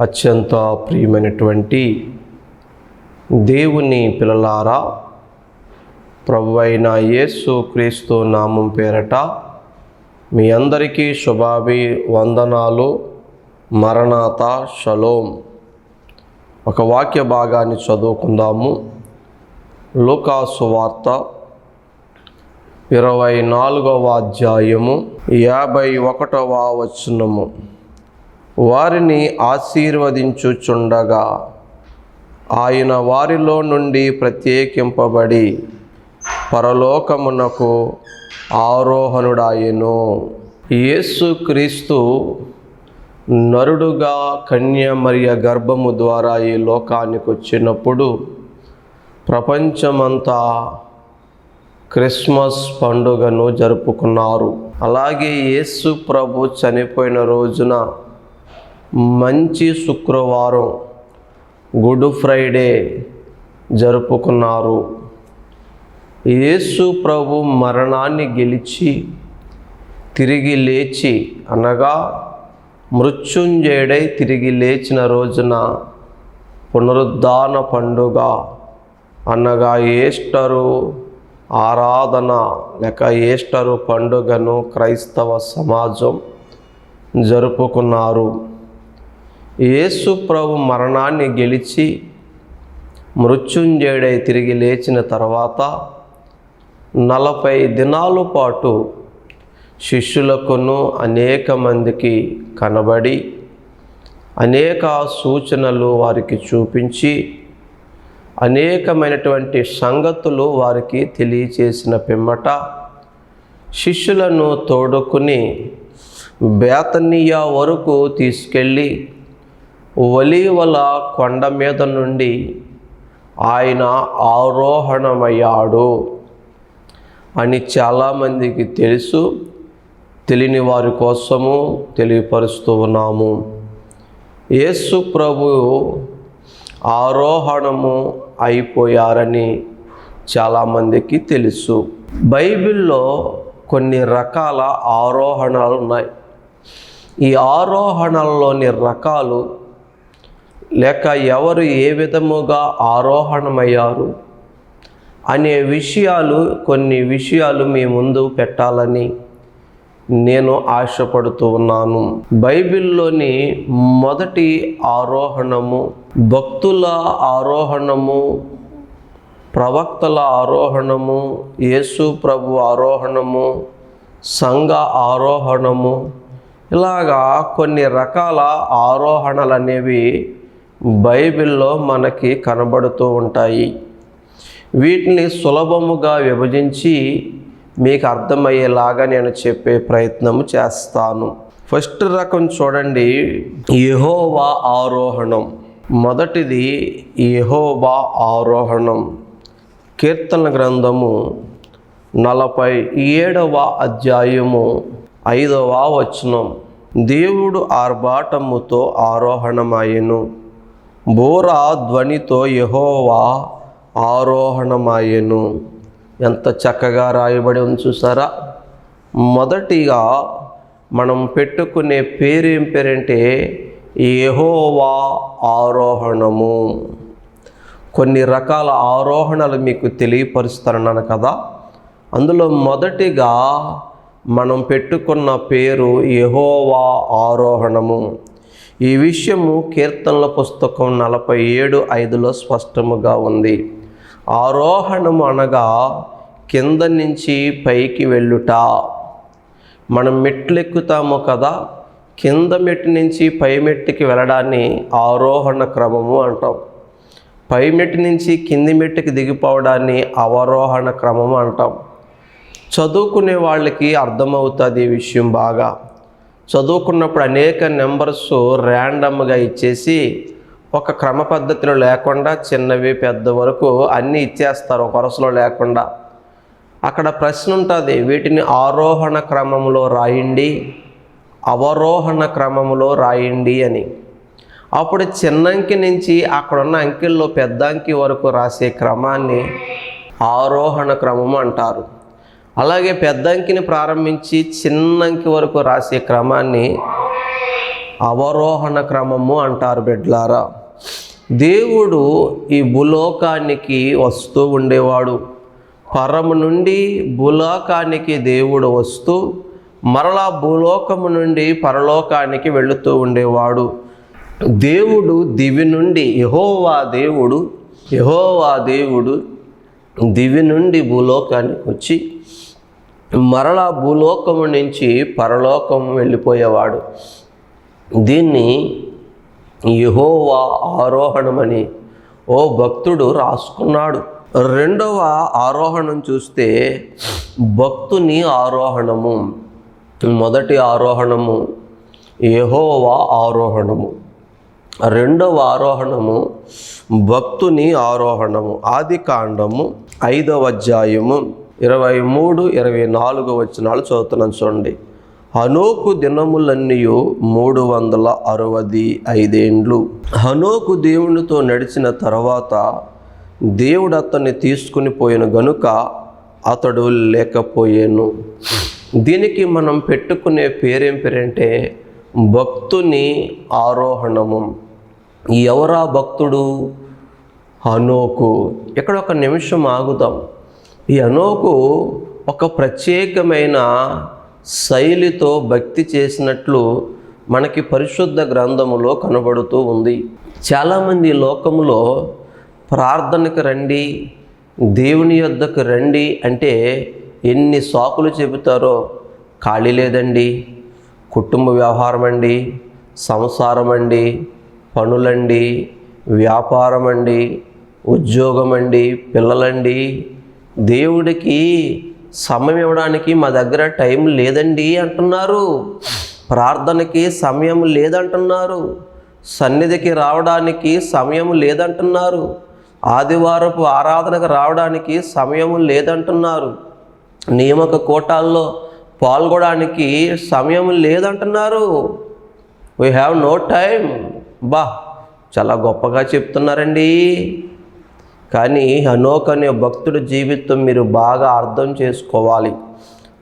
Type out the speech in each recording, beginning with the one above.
అత్యంత ప్రియమైనటువంటి దేవుని పిల్లలారా, ప్రభువైన యేసు క్రీస్తు నామం పేరట మీ అందరికీ శుభాభివందనాలు. మరణాత షలోం. ఒక వాక్య భాగాన్ని చదువుకుందాము. లూకా సువార్త 24వ అధ్యాయము 51వ వచనము. వారిని ఆశీర్వదించుచుండగా ఆయన వారిలో నుండి ప్రత్యేకింపబడి పరలోకమునకు ఆరోహణుడాయెను. యేసుక్రీస్తు నరుడుగా కన్యమరియ గర్భము ద్వారా ఈ లోకానికి వచ్చినప్పుడు ప్రపంచమంతా క్రిస్మస్ పండుగను జరుపుకున్నారు. అలాగే యేసు ప్రభు చనిపోయిన రోజున మంచి శుక్రవారం, గుడ్ ఫ్రైడే జరుపుకున్నారు. యేసు ప్రభు మరణాన్ని గెలిచి తిరిగి లేచి, అనగా మృత్యుంజయుడై తిరిగి లేచిన రోజున పునరుద్ధాన పండుగ అనగా ఈస్టరు ఆరాధన లేక ఈస్టరు పండుగను క్రైస్తవ సమాజం జరుపుకున్నారు. యేసు ప్రభు మరణాన్ని గెలిచి మృత్యుంజయుడై తిరిగి లేచిన తర్వాత 40 దినాల పాటు శిష్యులకును అనేక మందికి కనబడి అనేక సూచనలు వారికి చూపించి అనేకమైనటువంటి సంగతులు వారికి తెలియచేసిన పిమ్మట శిష్యులను తోడుకుని బేతనియా వరకు తీసుకెళ్ళి ఒలీవల కొండ మీద నుండి ఆయన ఆరోహణమయ్యాడు అని చాలామందికి తెలుసు. తెలియని వారి కోసము తెలియపరుస్తూ ఉన్నాము. యేసు ప్రభు ఆరోహణము అయిపోయారని చాలామందికి తెలుసు. బైబిల్లో కొన్ని రకాల ఆరోహణలు ఉన్నాయి. ఈ ఆరోహణల్లోని రకాలు లేక ఎవరు ఏ విధముగా ఆరోహణమయ్యారు అనే కొన్ని విషయాలు మీ ముందు పెట్టాలని నేను ఆశపడుతూ ఉన్నాను. బైబిల్లోని మొదటి ఆరోహణము భక్తుల ఆరోహణము, ప్రవక్తల ఆరోహణము, యేసు ప్రభు ఆరోహణము, సంఘ ఆరోహణము, ఇలాగా కొన్ని రకాల ఆరోహణలు అనేవి బైబిల్లో మనకి కనబడుతూ ఉంటాయి. వీటిని సులభముగా విభజించి మీకు అర్థమయ్యేలాగా నేను చెప్పే ప్రయత్నము చేస్తాను. ఫస్ట్ రకం చూడండి, యెహోవా ఆరోహణం. మొదటిది యెహోవా ఆరోహణం. కీర్తన గ్రంథము 47వ అధ్యాయము 5వ వచనం. దేవుడు ఆర్భాటముతో ఆరోహణమాయెను, బూరా ధ్వనితో యెహోవా ఆరోహణమాయెను. ఎంత చక్కగా రాయబడి ఉంది చూసారా. మొదటిగా మనం పెట్టుకునే పేరు ఏం పేరంటే యెహోవా ఆరోహణము. కొన్ని రకాల ఆరోహణలు మీకు తెలియపరుస్తానన్నాను కదా. అందులో మొదటిగా మనం పెట్టుకున్న పేరు యెహోవా ఆరోహణము. ఈ విషయము కీర్తనల పుస్తకం 47:5లో స్పష్టముగా ఉంది. ఆరోహణము అనగా కింద నుంచి పైకి వెళ్ళుట. మనం మెట్లు ఎక్కుతాము కదా, కింద మెట్టు నుంచి పై మెట్టుకి వెళ్ళడాన్ని ఆరోహణ క్రమము అంటాం. పై మెట్టు నుంచి కింది మెట్టుకి దిగిపోవడాన్ని అవరోహణ క్రమము అంటాం. చదువుకునే వాళ్ళకి అర్థమవుతుంది ఈ విషయం బాగా. చదువుకున్నప్పుడు అనేక నెంబర్స్ ర్యాండమ్గా ఇచ్చేసి ఒక క్రమ పద్ధతిలో లేకుండా చిన్నవి పెద్ద వరకు అన్నీ ఇచ్చేస్తారు, ఒక వరుసలో లేకుండా. అక్కడ ప్రశ్న ఉంటుంది, వీటిని ఆరోహణ క్రమంలో రాయండి, అవరోహణ క్రమంలో రాయండి అని. అప్పుడు చిన్నంకి నుంచి అక్కడున్న అంకెల్లో పెద్ద అంకి వరకు రాసే క్రమాన్ని ఆరోహణ క్రమము అంటారు. అలాగే పెద్ద అంకిని ప్రారంభించి చిన్న అంకి వరకు రాసే క్రమాన్ని అవరోహణ క్రమము అంటారు బిడ్డలారా. దేవుడు ఈ భూలోకానికి వస్తూ ఉండేవాడు. పరము నుండి భూలోకానికి దేవుడు వస్తూ మరలా భూలోకము నుండి పరలోకానికి వెళుతూ ఉండేవాడు. దేవుడు దివి నుండి యెహోవా దేవుడు దివి నుండి భూలోకానికి వచ్చి మరలా భూలోకము నుంచి పరలోకము వెళ్ళిపోయేవాడు. దీన్ని యెహోవా ఆరోహణమని ఓ భక్తుడు రాసుకున్నాడు. రెండవ ఆరోహణం చూస్తే భక్తుని ఆరోహణము. మొదటి ఆరోహణము యెహోవా ఆరోహణము, రెండవ ఆరోహణము భక్తుని ఆరోహణము. ఆదికాండము 5వ అధ్యాయము 23, 24 వచనాలు చదువుతున్నాను చూడండి. హనోకు దినములన్నీ 365 ఏండ్లు. హనోకు దేవునితో నడిచిన తర్వాత దేవుడు అతన్ని తీసుకుని పోయిన గనుక అతడు లేకపోయాను. దీనికి మనం పెట్టుకునే పేరేం పేరంటే భక్తుని ఆరోహణము. ఎవరా భక్తుడు? హనోకు. ఇక్కడ ఒక నిమిషం ఆగుదాం. ఈ హనోకు ఒక ప్రత్యేకమైన శైలితో భక్తి చేసినట్లు మనకి పరిశుద్ధ గ్రంథములో కనబడుతూ ఉంది. చాలామంది లోకములో ప్రార్థనకు రండి, దేవుని యొద్దకు రండి అంటే ఎన్ని సాకులు చెబుతారో. ఖాళీ లేదండి, కుటుంబ వ్యవహారం అండి, సంసారం అండి, పనులండి, వ్యాపారం అండి, ఉద్యోగం అండి, పిల్లలండి, దేవుడికి సమయం ఇవ్వడానికి మా దగ్గర టైం లేదండి అంటున్నారు. ప్రార్థనకి సమయం లేదంటున్నారు. సన్నిధికి రావడానికి సమయం లేదంటున్నారు. ఆదివారపు ఆరాధనకు రావడానికి సమయం లేదంటున్నారు. నియామక కోటాల్లో పాల్గొనడానికి సమయం లేదంటున్నారు. We have no time. చాలా గొప్పగా చెప్తున్నారండి. కానీ హనోక్ అనే భక్తుడి జీవితం మీరు బాగా అర్థం చేసుకోవాలి.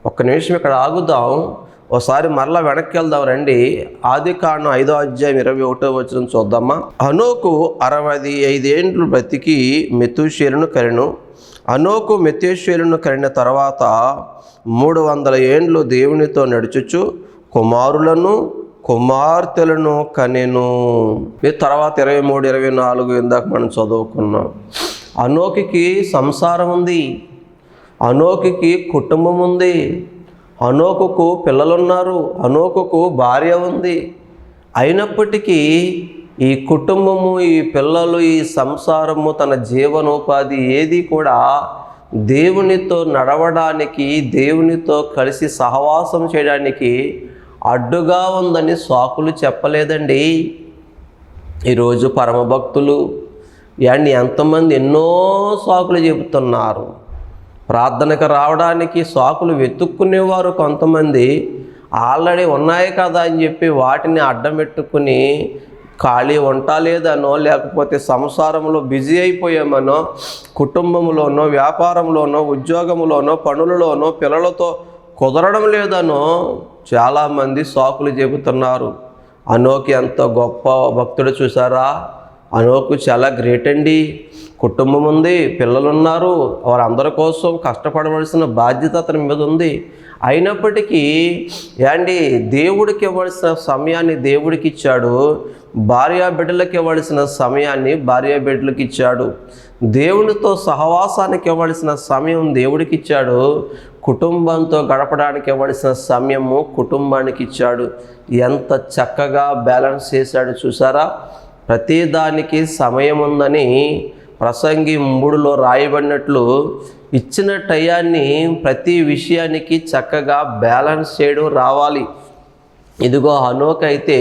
ఒక్క నిమిషం ఇక్కడ ఆగుదాం, ఒకసారి మరలా వెనక్కి వెళ్దాం రండి. ఆదికాండం 5వ అధ్యాయం 21వ వచనం చూద్దామా. హనోకు 65 ఏండ్లు బ్రతికి మెతూషేలును కనెను. హనోకు మెతూషేలును కనిన తర్వాత 300 ఏండ్లు దేవునితో నడుచుచు కుమారులను కుమార్తెలను కనెను. తర్వాత 23, 24 ఇందాక మనం చదువుకున్నాం. హనోకుకి సంసారం ఉంది, హనోకుకి కుటుంబం ఉంది, హనోకుకు పిల్లలున్నారు, హనోకుకు భార్య ఉంది. అయినప్పటికీ ఈ కుటుంబము, ఈ పిల్లలు, ఈ సంసారము, తన జీవనోపాధి ఏది కూడా దేవునితో నడవడానికి, దేవునితో కలిసి సహవాసం చేయడానికి అడ్డుగా ఉందని సాకులు చెప్పలేదండి. ఈరోజు పరమభక్తులు ఎంతమంది ఎన్నో సాకులు చెబుతున్నారు. ప్రార్థనకు రావడానికి సాకులు వెతుక్కునేవారు కొంతమంది. ఆల్రెడీ ఉన్నాయి కదా అని చెప్పి వాటిని అడ్డం పెట్టుకుని ఖాళీ లేదనో, లేకపోతే సంసారంలో బిజీ అయిపోయామనో, కుటుంబంలోనో, వ్యాపారంలోనో, ఉద్యోగంలోనో, పనులలోనో, పిల్లలతో కుదరడం లేదనో చాలామంది సాకులు చెబుతున్నారు. హనోకు ఎంత గొప్ప భక్తుడు చూసారా. హనోకు చాలా గ్రేట్ అండి. కుటుంబం ఉంది, పిల్లలు ఉన్నారు, వారందరి కోసం కష్టపడవలసిన బాధ్యత అతని మీద ఉంది. అయినప్పటికీ దేవుడికి ఇవ్వాల్సిన సమయాన్ని దేవుడికి ఇచ్చాడు, భార్యా బిడ్డలకు ఇవ్వాల్సిన సమయాన్ని భార్యా బిడ్డలకు ఇచ్చాడు, దేవునితో సహవాసానికి ఇవ్వాల్సిన సమయం దేవుడికి ఇచ్చాడు, కుటుంబంతో గడపడానికి ఇవ్వాల్సిన సమయము కుటుంబానికి ఇచ్చాడు. ఎంత చక్కగా బ్యాలెన్స్ చేశాడు చూసారా. ప్రతిదానికి సమయం ఉందని ప్రసంగి 3లో రాయబడినట్లు ఇచ్చిన టయాన్ని ప్రతి విషయానికి చక్కగా బ్యాలెన్స్ చేయడం రావాలి. ఇదిగో హనోకు అయితే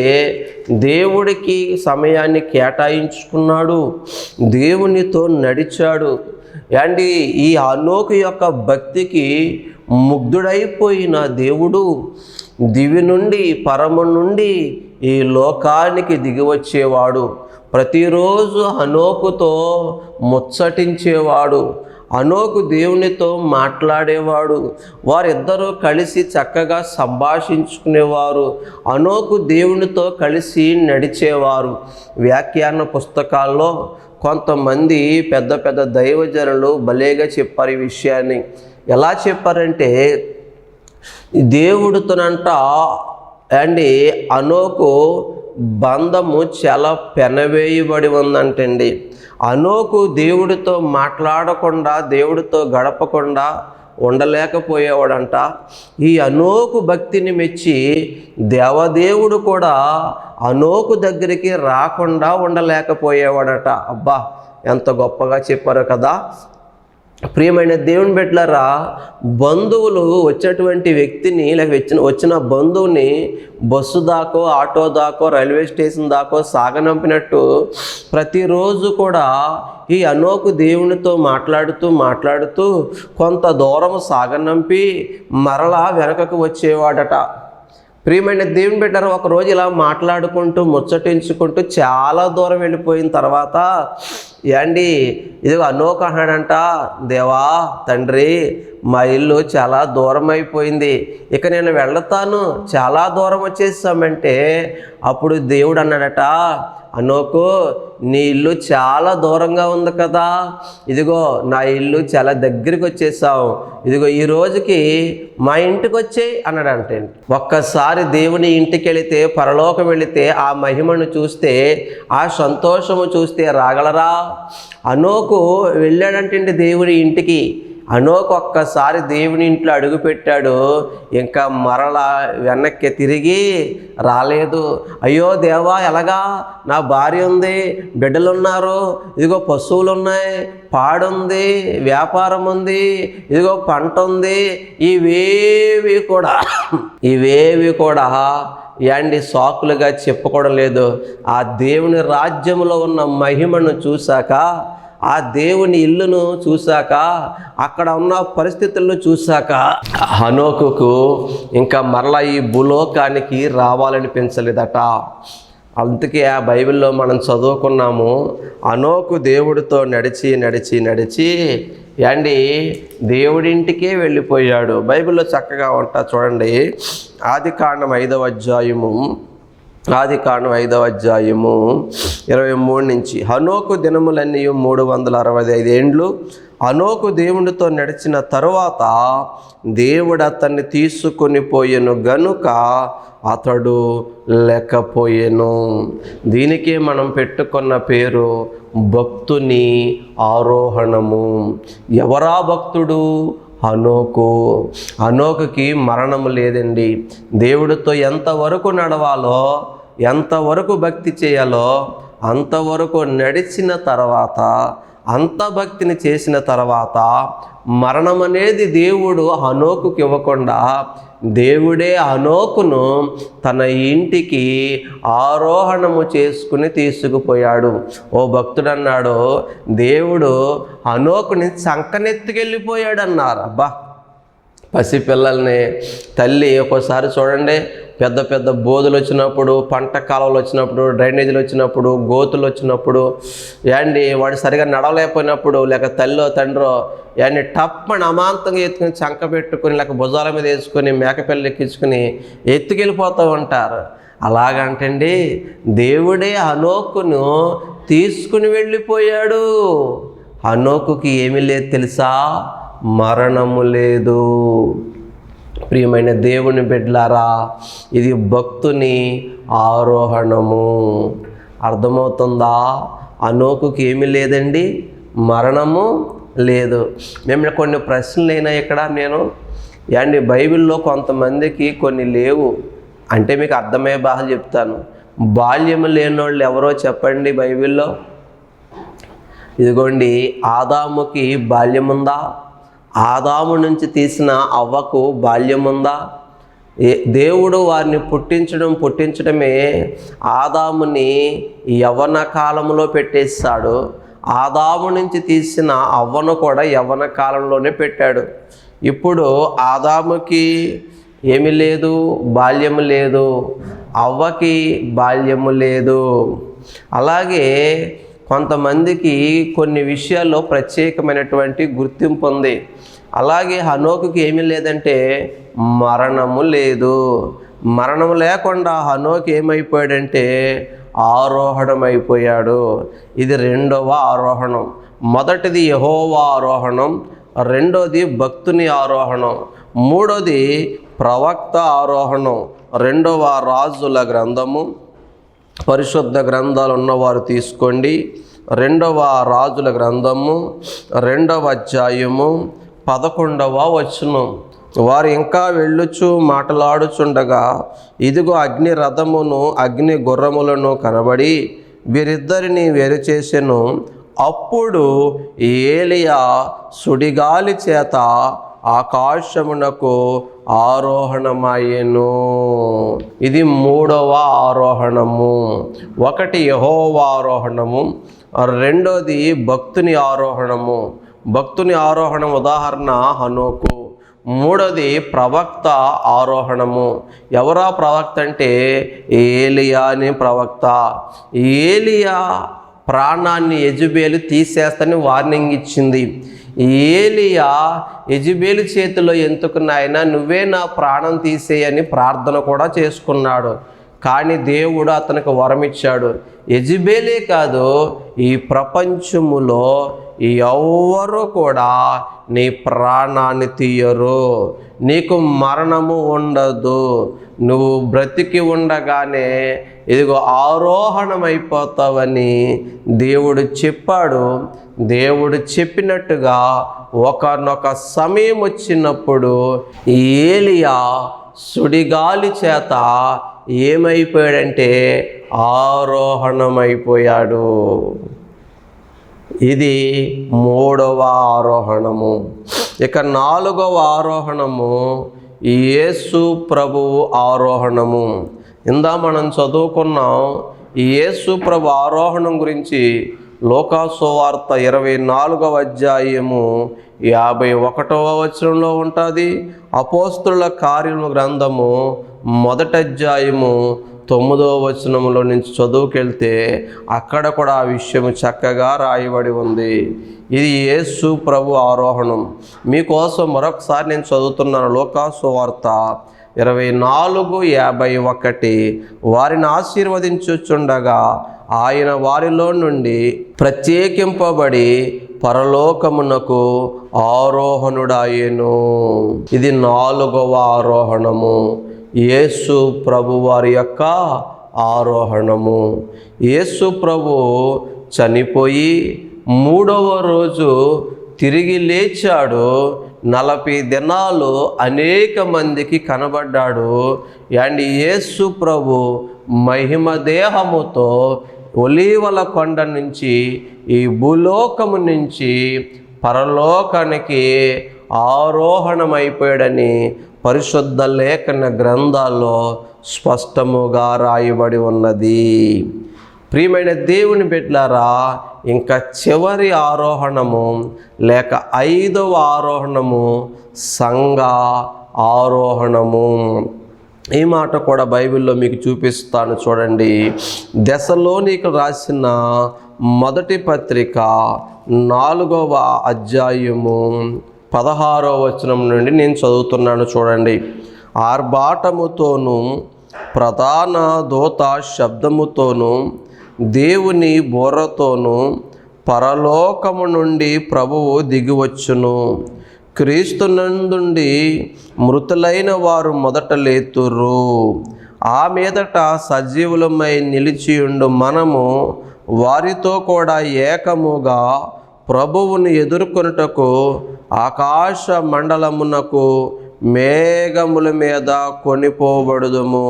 దేవుడికి సమయాన్ని కేటాయించుకున్నాడు, దేవునితో నడిచాడు. ఈ హనోకు యొక్క భక్తికి ముగ్ధుడైపోయిన దేవుడు దివి నుండి, పరము నుండి ఈ లోకానికి దిగివచ్చేవాడు. ప్రతిరోజు హనోకుతో ముచ్చటించేవాడు. హనోకు దేవునితో మాట్లాడేవాడు. వారిద్దరూ కలిసి చక్కగా సంభాషించుకునేవారు. హనోకు దేవునితో కలిసి నడిచేవారు. వ్యాఖ్యాన పుస్తకాల్లో కొంతమంది పెద్ద పెద్ద దైవజనులు భలేగా చెప్పారు ఈ విషయాన్ని. ఎలా చెప్పారంటే, దేవుడితోనంట హనోకు బంధము చాలా పెనవేయబడి ఉందంటండి. హనోకు దేవుడితో మాట్లాడకుండా, దేవుడితో గడపకుండా ఉండలేకపోయేవాడంట. ఈ హనోకు భక్తిని మెచ్చి దేవదేవుడు కూడా హనోకు దగ్గరికి రాకుండా ఉండలేకపోయేవాడట. అబ్బా, ఎంత గొప్పగా చెప్పారో కదా. ప్రియమైన దేవుని బిడ్డలారా, బంధువులు వచ్చేటువంటి వ్యక్తిని వచ్చిన బంధువుని బస్సు దాకో, ఆటో దాకో, రైల్వే స్టేషన్ దాకో సాగనంపినట్టు ప్రతిరోజు కూడా ఈ హనోకు దేవునితో మాట్లాడుతూ కొంత దూరం సాగనంపి మరలా వెనకకు వచ్చేవాడట. ప్రియమైన దేవుని బిడ్డలారా, ఒకరోజు ఇలా మాట్లాడుకుంటూ ముచ్చటించుకుంటూ చాలా దూరం వెళ్ళిపోయిన తర్వాత ఇదిగో హనోకు అన్నాడంట, దేవా తండ్రి, మా ఇల్లు చాలా దూరం అయిపోయింది, ఇక నేను వెళ్తాను, చాలా దూరం వచ్చేసామంటే అప్పుడు దేవుడు అన్నాడట, హనోకు, నీ ఇల్లు చాలా దూరంగా ఉంది కదా, ఇదిగో నా ఇల్లు చాలా దగ్గరికి వచ్చేసావు, ఇదిగో ఈ రోజుకి మా ఇంటికి వచ్చేయి అన్నాడంటే. ఒక్కసారి దేవుని ఇంటికి వెళితే, పరలోకం వెళితే ఆ మహిమను చూస్తే, ఆ సంతోషము చూస్తే రాగలరా? హనోకు వెళ్ళాడంటే దేవుని ఇంటికి. హనోకు ఒక్కసారి దేవుని ఇంట్లో అడుగుపెట్టాడు, ఇంకా మరలా వెనక్కి తిరిగి రాలేదు. అయ్యో దేవా, ఎలాగా? నా భార్య ఉంది, బిడ్డలున్నారు, ఇదిగో పశువులు ఉన్నాయి, పాడుంది, వ్యాపారం ఉంది, ఇదిగో పంట ఉంది, ఇవేవి కూడా సాకులుగా చెప్పుకోవడం లేదు. ఆ దేవుని రాజ్యంలో ఉన్న మహిమను చూశాక, ఆ దేవుని ఇల్లును చూశాక, అక్కడ ఉన్న పరిస్థితులను చూశాక హనోకుకు ఇంకా మరలా ఈ భూలోకానికి రావాలనిపించలేదట. అందుకే ఆ బైబిల్లో మనం చదువుకున్నాము, హనోకు దేవుడితో నడిచి దేవుడింటికే వెళ్ళిపోయాడు. బైబిల్లో చక్కగా ఉంటా చూడండి. ఆదికాండం 5వ అధ్యాయము 23 నుంచి. హనోకు దినములన్నీ 365 ఏండ్లు. హనోకు దేవుడితో నడిచిన తరువాత దేవుడు అతన్ని తీసుకొని పోయెను గనుక అతడు లేకపోయెను. దీనికే మనం పెట్టుకున్న పేరు భక్తుని ఆరోహణము. ఎవరా భక్తుడు? హనోకు. హనోకుకి మరణము లేదండి. దేవుడితో ఎంతవరకు నడవాలో, ఎంతవరకు భక్తి చేయాలో అంతవరకు నడిచిన తర్వాత, అంత భక్తిని చేసిన తర్వాత మరణం అనేది దేవుడు హనోకుకి ఇవ్వకుండా, దేవుడే హనోకును తన ఇంటికి ఆరోహణము చేసుకుని తీసుకుపోయాడు. ఓ భక్తుడు అన్నాడు, దేవుడు హనోకుని చంకనెత్తుకెళ్ళిపోయాడు అన్నారు. అబ్బా, పసిపిల్లల్ని తల్లి ఒక్కోసారి చూడండి, పెద్ద పెద్ద బోధులు వచ్చినప్పుడు, పంట కాలువలు వచ్చినప్పుడు, డ్రైనేజీలు వచ్చినప్పుడు, గోతులు వచ్చినప్పుడు, వాడు సరిగా నడవలేకపోయినప్పుడు, లేక తల్లో తండ్రో టప్పని అమాంతంగా ఎత్తుకుని చంక పెట్టుకుని, లేక భుజాల మీద వేసుకొని మేకపిల్లలు ఎక్కించుకుని ఎత్తుకెళ్ళిపోతూ ఉంటారు. అలాగంటండి దేవుడే హనోకును తీసుకుని వెళ్ళిపోయాడు. హనోకుకి ఏమీ లేదు తెలుసా? మరణము లేదు. ప్రియమైన దేవుని బిడ్డలారా, ఇది భక్తుని ఆరోహణము. అర్థమవుతుందా? హనోకుకి ఏమీ లేదండి, మరణము లేదు. మేము కొన్ని ప్రశ్నలు అయినా ఇక్కడ బైబిల్లో కొంతమందికి కొన్ని లేవు అంటే మీకు అర్థమయ్యే భాష చెప్తాను. బాల్యము లేని వాళ్ళు ఎవరో చెప్పండి బైబిల్లో. ఇదిగోండి, ఆదాముకి బాల్యముందా? ఆదాము నుంచి తీసిన అవ్వకు బాల్యముందా? దేవుడు వారిని పుట్టించడమే ఆదాముని యవ్వన కాలంలో పెట్టేస్తాడు. ఆదాము నుంచి తీసిన అవ్వను కూడా యవ్వన కాలంలోనే పెట్టాడు. ఇప్పుడు ఆదాముకి ఏమి లేదు, బాల్యము లేదు, అవ్వకి బాల్యము లేదు. అలాగే కొంతమందికి కొన్ని విషయాల్లో ప్రత్యేకమైనటువంటి గుర్తింపు ఉంది. అలాగే హనోకుకి ఏమీ లేదంటే మరణము లేదు. మరణం లేకుండా హనోకు ఏమైపోయాడంటే ఆరోహణమైపోయాడు. ఇది రెండవ ఆరోహణం. మొదటిది యెహోవా ఆరోహణం, రెండోది భక్తుని ఆరోహణం, మూడోది ప్రవక్త ఆరోహణం. రెండవ రాజుల గ్రంథము, పరిశుద్ధ గ్రంథాలు ఉన్నవారు తీసుకోండి. రెండవ రాజుల గ్రంథము 2వ అధ్యాయము 11వ వచనం. వారు ఇంకా వెళ్ళుచు మాటలాడుచుండగా ఇదిగో అగ్ని రథమును అగ్ని గుర్రములను కనబడి వీరిద్దరిని వేరు చేసెను. అప్పుడు ఏలియా సుడిగాలి చేత ఆకాశమునకు ఆరోహణమయ్యెను. ఇది మూడవ ఆరోహణము. ఒకటి యెహోవా ఆరోహణము, రెండోది భక్తుని ఆరోహణము. భక్తుని ఆరోహణం ఉదాహరణ హనోకు. మూడోది ప్రవక్త ఆరోహణము. ఎవరా ప్రవక్త అంటే ఏలియా అనే ప్రవక్త. ఏలియా ప్రాణాన్ని యెజబెలు తీసేస్తని వార్నింగ్ ఇచ్చింది. ఏలియా యెజబెలు చేతిలో ఎందుకు నాయనా, నువ్వే నా ప్రాణం తీసేయని ప్రార్థన కూడా చేసుకున్నాడు. కానీ దేవుడు అతనికి వరం ఇచ్చాడు. యెజబెలే కాదు, ఈ ప్రపంచములో ఎవ్వరూ కూడా నీ ప్రాణాన్ని తీయరు, నీకు మరణము ఉండదు, నువ్వు బ్రతికి ఉండగానే ఇదిగో ఆరోహణమైపోతావని దేవుడు చెప్పాడు. దేవుడు చెప్పినట్టుగా ఒకనొక సమయం వచ్చినప్పుడు ఏలియా సుడిగాలి చేత ఏమైపోయాడంటే ఆరోహణమైపోయాడు. ఇది మూడవ ఆరోహణము. ఇక 4వ ఆరోహణము యేసు ప్రభువు ఆరోహణము. ఇందా మనం చదువుకున్నాం. యేసు ప్రభు ఆరోహణం గురించి లోకాసు సువార్త 24వ అధ్యాయము 51వ వచనంలో ఉంటుంది. అపోస్తుల కార్యముల గ్రంథము 1వ అధ్యాయము 9వ వచనంలో నుంచి చదువుకెళ్తే అక్కడ కూడా ఆ విషయం చక్కగా రాయబడి ఉంది. ఇది యేసు ప్రభు ఆరోహణం. మీకోసం మరొకసారి నేను చదువుతున్నాను. లోకాసు సువార్త 24:51. వారిని ఆశీర్వదించుచుండగా ఆయన వారిలో నుండి ప్రత్యేకింపబడి పరలోకమునకు ఆరోహణుడాయెను. ఇది 4వ ఆరోహణము. యేసు ప్రభు వారి యొక్క ఆరోహణము. యేసు ప్రభు చనిపోయి 3వ రోజు తిరిగి లేచాడు. 40 దినాలు అనేక మందికి కనబడ్డాడు. అండ్ యేసు ప్రభు మహిమ దేహముతో ఒలీవల కొండ నుంచి ఈ భూలోకము నుంచి పరలోకానికి ఆరోహణమైపోయాడని పరిశుద్ధ లేఖన గ్రంథాల్లో స్పష్టముగా రాయబడి ఉన్నది. ప్రియమైన దేవుని బిడ్డలారా, ఇంకా చివరి ఆరోహణము లేక 5వ ఆరోహణము సంఘ ఆరోహణము. ఈ మాట కూడా బైబిల్లో మీకు చూపిస్తాను చూడండి. దెసలోనికీయులకు రాసిన మొదటి పత్రిక 4వ అధ్యాయము 16వ వచనం నుండి నేను చదువుతున్నాను చూడండి. ఆర్భాటముతోనూ ప్రధాన దూత శబ్దముతోనూ దేవుని బోరతోనూ పరలోకము నుండి ప్రభువు దిగివచ్చును. క్రీస్తునందుండి మృతులైన వారు మొదట లేతురు. ఆ మీదట సజీవులమై నిలిచియుండు మనము వారితో కూడా ఏకముగా ప్రభువుని ఎదుర్కొనుటకు ఆకాశ మండలమునకు మేఘముల మీద కొనిపోబడుదుము.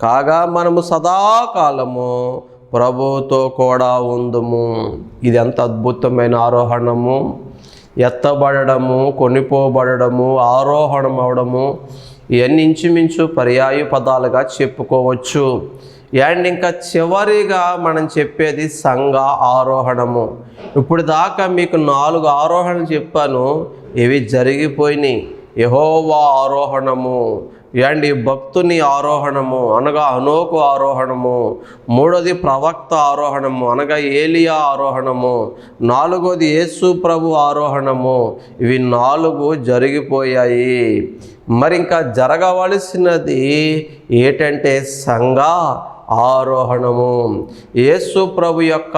కాగా మనము సదాకాలము ప్రభువుతో కూడా ఉందుము. ఇది ఎంత అద్భుతమైన ఆరోహణము! ఎత్తబడము, కొనిపోబడము, ఆరోహణం అవడము, ఇవన్నీ ఇంచుమించు పర్యాయ పదాలుగా చెప్పుకోవచ్చు. అండ్ ఇంకా చివరిగా మనం చెప్పేది సంఘ ఆరోహణము. ఇప్పుడు దాకా మీకు 4 ఆరోహణలు చెప్పాను, ఇవి జరిగిపోయినాయి. యెహోవా ఆరోహణము, ఏండి భక్తుని ఆరోహణము అనగా హనోకు ఆరోహణము, మూడోది ప్రవక్త ఆరోహణము అనగా ఏలియా ఆరోహణము, నాలుగోది యేసు ప్రభు ఆరోహణము. ఇవి 4 జరిగిపోయాయి. మరి ఇంకా జరగవలసినది ఏంటంటే సంఘ ఆరోహణము. యేసు ప్రభు యొక్క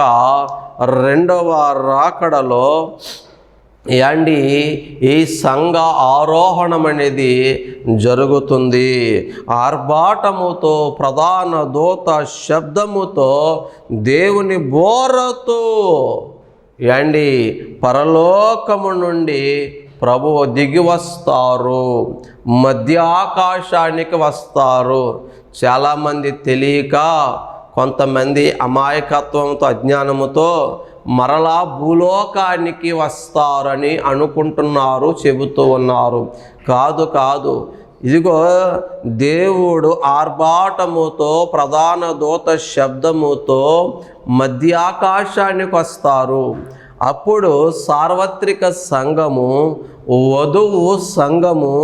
రెండవ రాకడలో యాండి ఈ సంఘ ఆరోహణం అనేది జరుగుతుంది. ఆర్భాటముతో, ప్రధాన దూత శబ్దముతో, దేవుని బోరతో యాండి పరలోకము నుండి ప్రభువు దిగి వస్తారు, మధ్య ఆకాశానికి వస్తారు. చాలామంది తెలియక, కొంతమంది అమాయకత్వంతో, అజ్ఞానముతో మరలా భూలోకానికి వస్తారని అనుకుంటున్నారు, చెబుతూ ఉన్నారు. కాదు. ఇదిగో దేవుడు ఆర్భాటముతో, ప్రధాన దూత శబ్దముతో మధ్యాకాశానికి వస్తారు. అప్పుడు సార్వత్రిక సంఘము, వధువు సంఘము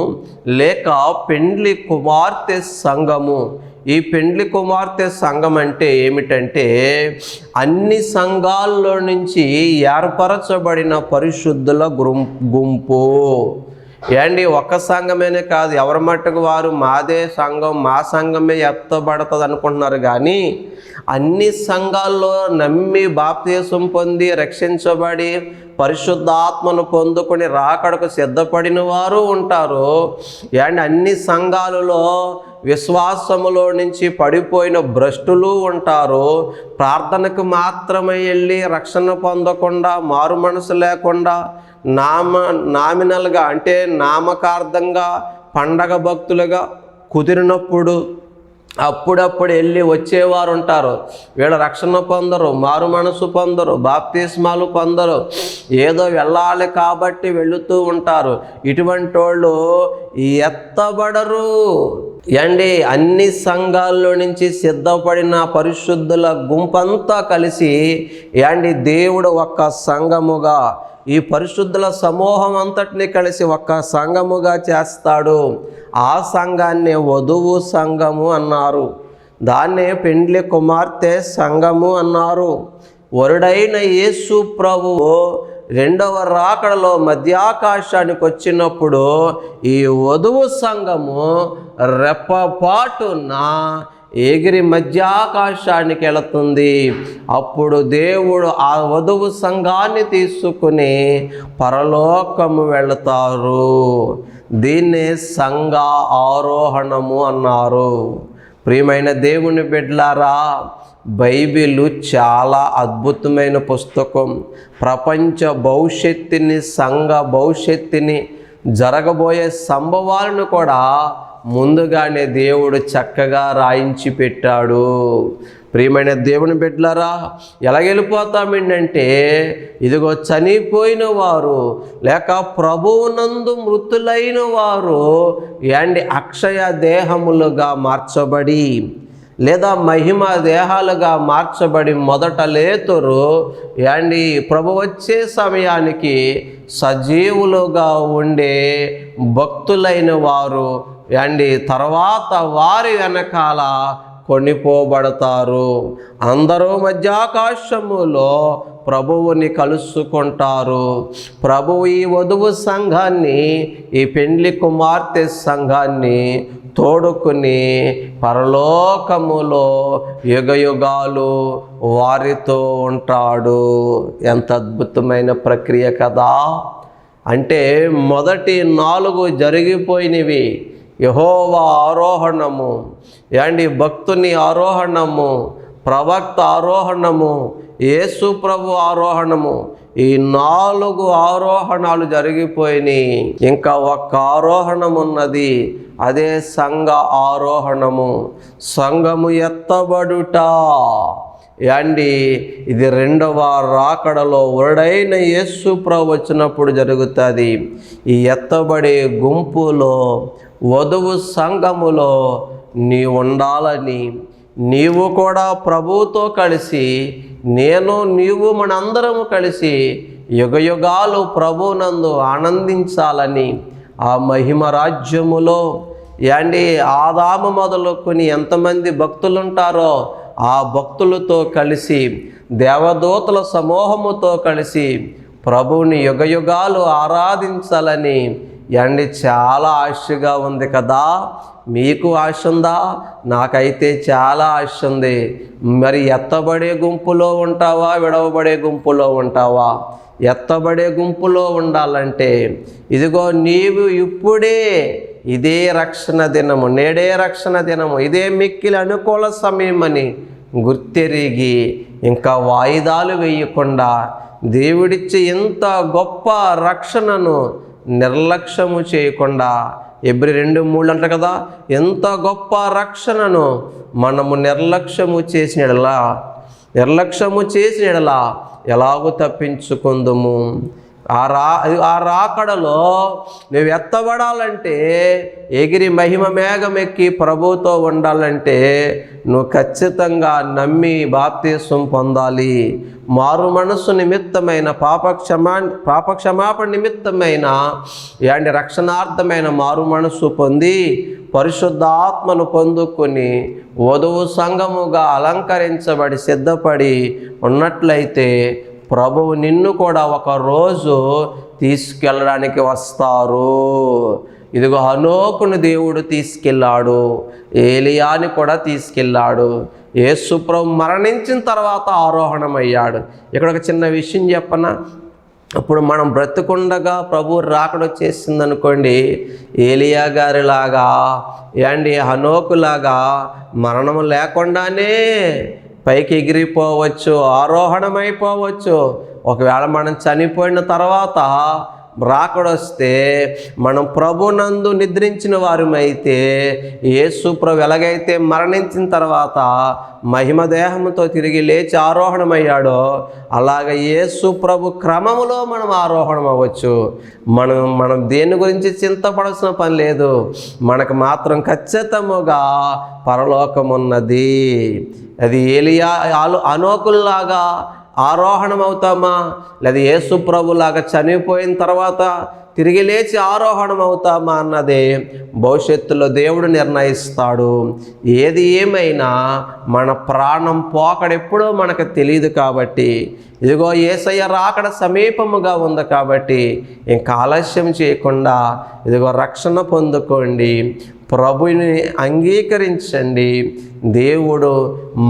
లేక పెండ్లి కుమార్తె సంఘము. ఈ పెండ్లి కుమార్తె సంఘం అంటే ఏమిటంటే అన్ని సంఘాల్లో నుంచి ఏర్పరచబడిన పరిశుద్ధుల గుంపు. ఏండి ఒక్క సంఘమేనే కాదు, ఎవరి మట్టుకు వారు మాదే సంఘం, మా సంఘమే ఎత్తబడుతుంది అనుకుంటున్నారు. కానీ అన్ని సంఘాల్లో నమ్మి బాప్తిసం పొంది రక్షించబడి పరిశుద్ధాత్మను పొందుకొని రాకడకు సిద్ధపడిన వారు ఉంటారు. ఏండి అన్ని సంఘాలలో విశ్వాసములో నుంచి పడిపోయిన భ్రష్టులు ఉంటారు. ప్రార్థనకు మాత్రమే వెళ్ళి రక్షణ పొందకుండా, మారు మనసు లేకుండా, నామినల్గా అంటే నామకార్థంగా పండగ భక్తులుగా కుదిరినప్పుడు అప్పుడప్పుడు వెళ్ళి వచ్చేవారు ఉంటారు. వీళ్ళ రక్షణ పొందరు, మారు మనసు పొందరు, బాప్తిస్మాలు పొందరు, ఏదో వెళ్ళాలి కాబట్టి వెళుతూ ఉంటారు. ఇటువంటి వాళ్ళు ఎత్తబడరు. ఏండి అన్ని సంఘాల్లో నుంచి సిద్ధపడిన పరిశుద్ధుల గుంపంతా కలిసి ఏండి దేవుడు ఒక్క సంఘముగా, ఈ పరిశుద్ధుల సమూహం అంతటిని కలిసి ఒక్క సంఘముగా చేస్తాడు. ఆ సంఘాన్ని వధువు సంఘము అన్నారు, దాన్నే పెండ్లి కుమార్తె సంఘము అన్నారు. వరుడైన యేసు ప్రభువు రెండవ రాకడలో మధ్యాకాశానికి వచ్చినప్పుడు ఈ వధువు సంఘము రెప్పపాటున ఎగిరి మధ్యాకాశానికి వెళుతుంది. అప్పుడు దేవుడు ఆ వధువు సంఘాన్ని తీసుకుని పరలోకము వెళతారు. దీన్నే సంఘ ఆరోహణము అన్నారు. ప్రియమైన దేవుని బిడ్డలారా, బైబిలు చాలా అద్భుతమైన పుస్తకం. ప్రపంచ భవిష్యత్తుని, సంఘ భవిష్యత్తుని, జరగబోయే సంభవాలను కూడా ముందుగానే దేవుడు చక్కగా రాయించి పెట్టాడు. ప్రియమైన దేవుని బిడ్డలారా, ఎలాగెళ్ళిపోతామంటే ఇదిగో చనిపోయిన వారు లేక ప్రభువునందు మృతులైన వారు ఏండి అక్షయ దేహములుగా మార్చబడి లేదా మహిమ దేహాలుగా మార్చబడి మొదట లేతురు ఏండి ప్రభు వచ్చే సమయానికి సజీవులుగా ఉండే భక్తులైన వారు ఏండి తర్వాత వారి వెనకాల కొనిపోబడతారు. అందరూ మధ్యాకాశములో ప్రభువుని కలుసుకుంటారు. ప్రభువు ఈ వధువు సంఘాన్ని, ఈ పెండ్లి కుమార్తె సంఘాన్ని తోడుకుని పరలోకములో యుగయుగాలు వారితో ఉంటాడు. ఎంత అద్భుతమైన ప్రక్రియ కదా! అంటే మొదటి 4 జరిగిపోయినవి. యెహోవా ఆరోహణము, ఏండి భక్తుని ఆరోహణము, ప్రవక్త ఆరోహణము, యేసు ప్రభు ఆరోహణము. ఈ 4 ఆరోహణాలు జరిగిపోయినాయి. ఇంకా ఒక్క ఆరోహణం ఉన్నది, అదే సంఘ ఆరోహణము. సంఘము ఎత్తబడుట ఏండి ఇది రెండవ రాకడలో వరుడైన యేసు ప్రభు వచ్చినప్పుడు జరుగుతుంది. ఈ ఎత్తబడే గుంపులో, వధువు సంఘములో నీవు ఉండాలని, నీవు కూడా ప్రభువుతో కలిసి, నేను నీవు మనందరము కలిసి యుగయుగాలు ప్రభువునందు ఆనందించాలని, ఆ మహిమ రాజ్యములో యాండి ఆదాము మొదలుకొని ఎంతమంది భక్తులు ఉంటారో ఆ భక్తులతో కలిసి దేవదూతల సమూహముతో కలిసి ప్రభువుని యుగయుగాలు ఆరాధించాలని యాండి చాలా ఆశగా ఉంది కదా. మీకు ఆశ ఉందా? నాకైతే చాలా ఆశ ఉంది. మరి ఎత్తబడే గుంపులో ఉంటావా, విడవబడే గుంపులో ఉంటావా? ఎత్తబడే గుంపులో ఉండాలంటే ఇదిగో నీవు ఇప్పుడే, ఇదే రక్షణ దినము, నేడే రక్షణ దినము, ఇదే మిక్కిలి అనుకూల సమయం అని గుర్తెరిగి ఇంకా వాయిదాలు వేయకుండా దేవుడిచ్చే ఇంత గొప్ప రక్షణను నిర్లక్ష్యము చేయకుండా, ఎబ్రి 2:3 అంట కదా, ఎంత గొప్ప రక్షణను మనము నిర్లక్ష్యము చేసిన ఎడలా ఎలాగూ తప్పించుకుందుము. ఆ రాకడలో నువ్వు ఎత్తబడాలంటే, ఎగిరి మహిమ మేఘమెక్కి ప్రభుతో ఉండాలంటే నువ్వు ఖచ్చితంగా నమ్మి బాప్తీసం పొందాలి. మారు మనసు నిమిత్తమైన పాపక్షమాపణ నిమిత్తమైన రక్షణార్థమైన మారు మనసు పొంది పరిశుద్ధాత్మను పొందుకొని వధువు సంఘముగా అలంకరించబడి సిద్ధపడి ఉన్నట్లయితే ప్రభువు నిన్ను కూడా ఒకరోజు తీసుకెళ్ళడానికి వస్తారు. ఇదిగో హనోకును దేవుడు తీసుకెళ్ళాడు, ఏలియాని కూడా తీసుకెళ్ళాడు. యేసు ప్రభు మరణించిన తర్వాత ఆరోహణమయ్యాడు. ఇక్కడ ఒక చిన్న విషయం చెప్పనా, ఇప్పుడు మనం బ్రతుకుండగా ప్రభు రాకడొచ్చేసింది అనుకోండి, ఏలియా గారిలాగా హనోకులాగా మరణము లేకుండానే పైకి ఎగిరిపోవచ్చు, ఆరోహణమైపోవచ్చు. ఒకవేళ మనం చనిపోయిన తర్వాత రాకడొస్తే మనం ప్రభునందు నిద్రించిన వారమైతే, యేసు ప్రభు ఎలాగైతే మరణించిన తర్వాత మహిమ దేహంతో తిరిగి లేచి ఆరోహణమయ్యాడో అలాగే యేసు ప్రభు క్రమములో మనం ఆరోహణం అవ్వచ్చు. మనం దేని గురించి చింతపడాల్సిన పని లేదు. మనకు మాత్రం ఖచ్చితముగా పరలోకం ఉన్నది. అది ఏలియా హనోకుల్లాగా ఆరోహణం అవుతామా, లేదా యేసు ప్రభులాగా చనిపోయిన తర్వాత తిరిగి లేచి ఆరోహణం అవుతామా అన్నదే భవిష్యత్తులో దేవుడు నిర్ణయిస్తాడు. ఏది ఏమైనా మన ప్రాణం పోకడెప్పుడో మనకు తెలియదు కాబట్టి, ఇదిగో యేసయ్య రాకడ సమీపముగా ఉంది కాబట్టి ఇంకా ఆలస్యం చేయకుండా ఇదిగో రక్షణ పొందుకోండి, ప్రభుని అంగీకరించండి. దేవుడు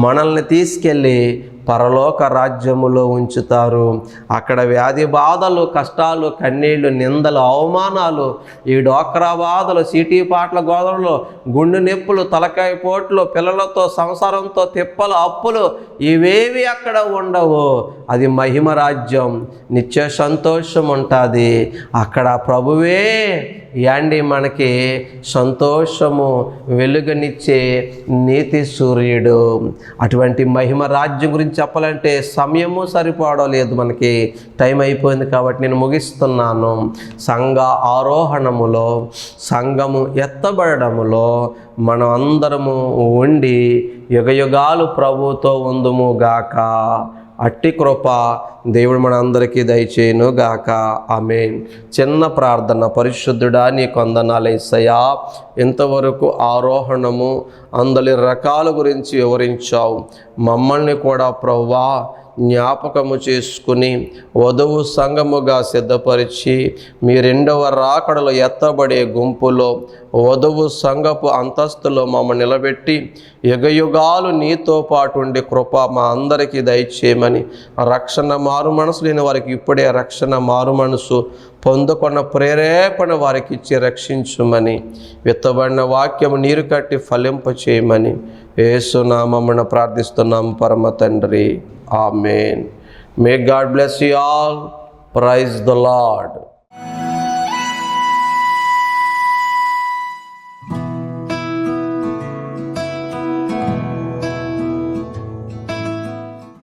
మనల్ని తీసుకెళ్ళి పరలోక రాజ్యములో ఉంచుతారు. అక్కడ వ్యాధి బాధలు, కష్టాలు, కన్నీళ్లు, నిందలు, అవమానాలు, ఈ డోక్రా బాధలు, సీటీ పాటల గోదలు, గుండె నొప్పులు, తలకాయ పోట్లు, పిల్లలతో సంసారంతో తిప్పలు, అప్పులు ఇవేవి అక్కడ ఉండవు. అది మహిమ రాజ్యం, నిత్య సంతోషం ఉంటుంది. అక్కడ ప్రభువే మనకి సంతోషము వెలుగునిచ్చే నీతి సూర్యుడు. అటువంటి మహిమ రాజ్యం గురించి చెప్పాలంటే సమయము సరిపోవడం లేదు, మనకి టైం అయిపోయింది కాబట్టి నేను ముగిస్తున్నాను. సంఘ ఆరోహణములో, సంఘము ఎత్తబడములో మనం అందరము ఉండి యుగయుగాలు ప్రభువుతో ఉందుము గాక. అట్టి కృప దేవుడు మన అందరికీ దయచేయును గాక. ఆమేన్. చిన్న ప్రార్థన. పరిశుద్ధుడా, నీ కొందనాలు యేసయ్యా, ఇంతవరకు ఆరోహణము అందరి రకాల గురించి వివరించావు. మమ్మల్ని కూడా ప్రభువా జ్ఞాపకము చేసుకుని వధువు సంఘముగా సిద్ధపరిచి మీ రెండవ రాకడలో ఎత్తబడే గుంపులో వధువు సంఘపు అంతస్తులో మమ్మల్ని నిలబెట్టి యుగయుగాలు నీతో పాటు ఉండే కృప మా అందరికీ దయచేయమని, రక్షణ మారు మనసు లేని వారికి ఇప్పుడే రక్షణ మారు మనసు పొందుకున్న ప్రేరేపణ వారికి ఇచ్చి రక్షించుమని, విత్తబడిన వాక్యము నీరు కట్టి ఫలింప చేయమని యేసు నామమున ప్రార్థిస్తున్నాము పరమ తండ్రి. Amen. May God bless you all. Praise the Lord.